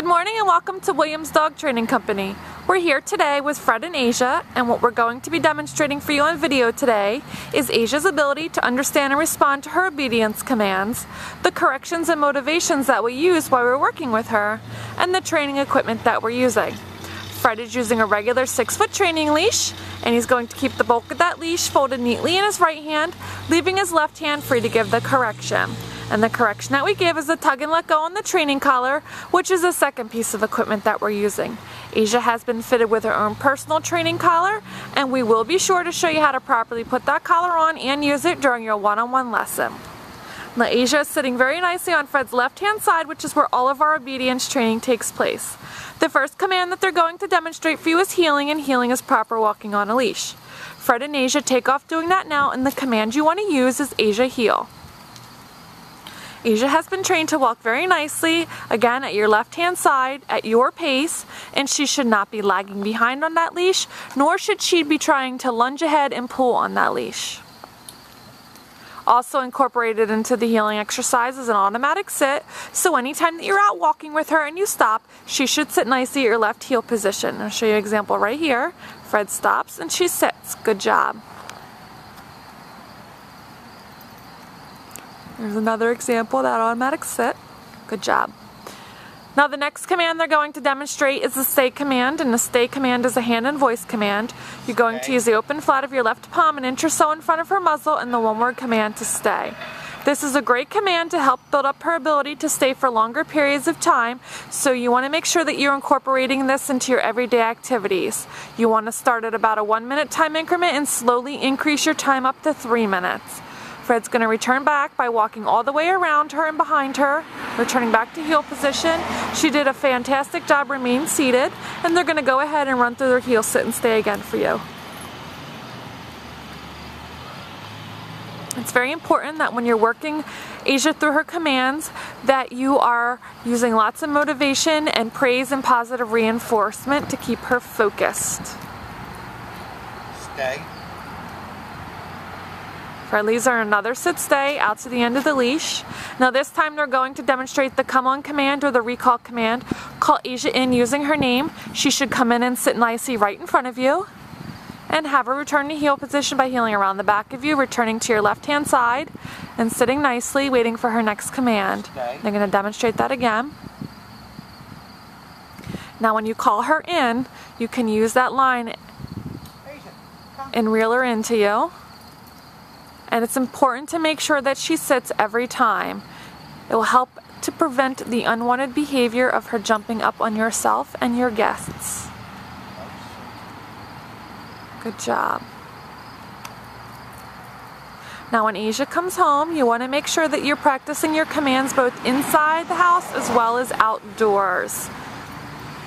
morning and welcome to Williams Dog Training Company. We're here today with Fred and Asia, and what we're going to be demonstrating for you on video today is Asia's ability to understand and respond to her obedience commands, the corrections and motivations that we use while we're working with her, and the training equipment that we're using. Fred is using a regular 6-foot training leash, and he's going to keep the bulk of that leash folded neatly in his right hand, leaving his left hand free to give the correction. And the correction that we give is a tug and let go on the training collar, which is the second piece of equipment that we're using. Asia has been fitted with her own personal training collar, and we will be sure to show you how to properly put that collar on and use it during your one-on-one lesson. Now Asia is sitting very nicely on Fred's left-hand side, which is where all of our obedience training takes place. The first command that they're going to demonstrate for you is heeling, and heeling is proper walking on a leash. Fred and Asia take off doing that now, and the command you want to use is Asia heel. Asia has been trained to walk very nicely, again at your left-hand side, at your pace, and she should not be lagging behind on that leash, nor should she be trying to lunge ahead and pull on that leash. Also incorporated into the heeling exercise is an automatic sit, so anytime that you're out walking with her and you stop, she should sit nicely at your left heel position. I'll show you an example right here. Fred stops and she sits. Good job. There's another example, that automatic sit. Good job. Now the next command they're going to demonstrate is the stay command, and the stay command is a hand and voice command. You're going to use the open flat of your left palm an inch or so in front of her muzzle and the one-word command to stay. This is a great command to help build up her ability to stay for longer periods of time, so you want to make sure that you're incorporating this into your everyday activities. You want to start at about a 1-minute time increment and slowly increase your time up to 3 minutes. Fred's going to return back by walking all the way around her and behind her, returning back to heel position. She did a fantastic job remaining seated, and they're going to go ahead and run through their heel sit and stay again for you. It's very important that when you're working Asia through her commands that you are using lots of motivation and praise and positive reinforcement to keep her focused. Stay. Fred leaves her another sit stay out to the end of the leash. Now this time they're going to demonstrate the come on command or the recall command. Call Asia in using her name. She should come in and sit nicely right in front of you. And have her return to heel position by heeling around the back of you, returning to your left hand side and sitting nicely, waiting for her next command. They're going to demonstrate that again. Now when you call her in, you can use that line and reel her into you. And it's important to make sure that she sits every time. It will help to prevent the unwanted behavior of her jumping up on yourself and your guests. Good job. Now when Asia comes home, you want to make sure that you're practicing your commands both inside the house as well as outdoors.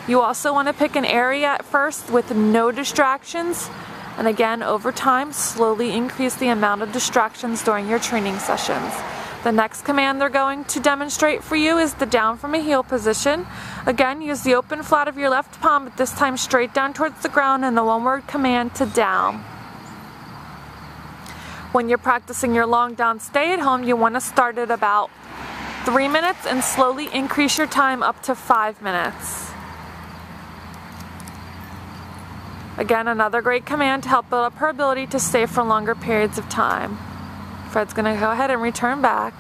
You also want to pick an area at first with no distractions. And again, over time, slowly increase the amount of distractions during your training sessions. The next command they're going to demonstrate for you is the down from a heel position. Again, use the open flat of your left palm, but this time straight down towards the ground, and the one-word command to down. When you're practicing your long down stay at home, you want to start at about 3 minutes and slowly increase your time up to 5 minutes. Again, another great command to help build up her ability to stay for longer periods of time. Fred's going to go ahead and return back.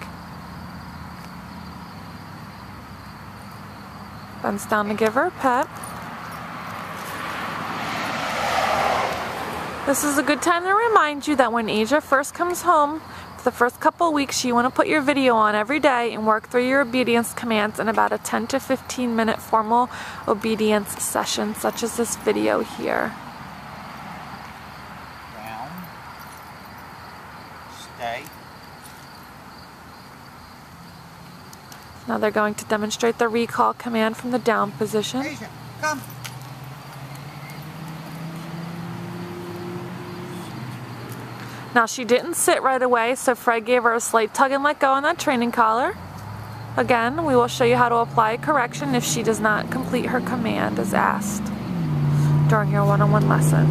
Bends down to give her a pet. This is a good time to remind you that when Asia first comes home, for the first couple of weeks, you want to put your video on every day and work through your obedience commands in about a 10 to 15 minute formal obedience session, such as this video here. Stay. Now they're going to demonstrate the recall command from the down position. Asia, come. Now she didn't sit right away, so Fred gave her a slight tug and let go on that training collar. Again, we will show you how to apply a correction if she does not complete her command as asked during your one-on-one lesson.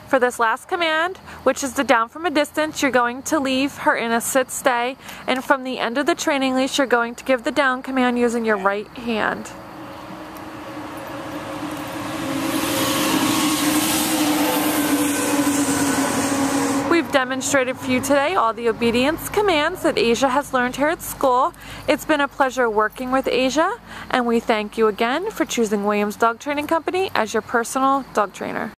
For this last command, which is the down from a distance, you're going to leave her in a sit stay, and from the end of the training leash, you're going to give the down command using your right hand. We've demonstrated for you today all the obedience commands that Asia has learned here at school. It's been a pleasure working with Asia, and we thank you again for choosing Williams Dog Training Company as your personal dog trainer.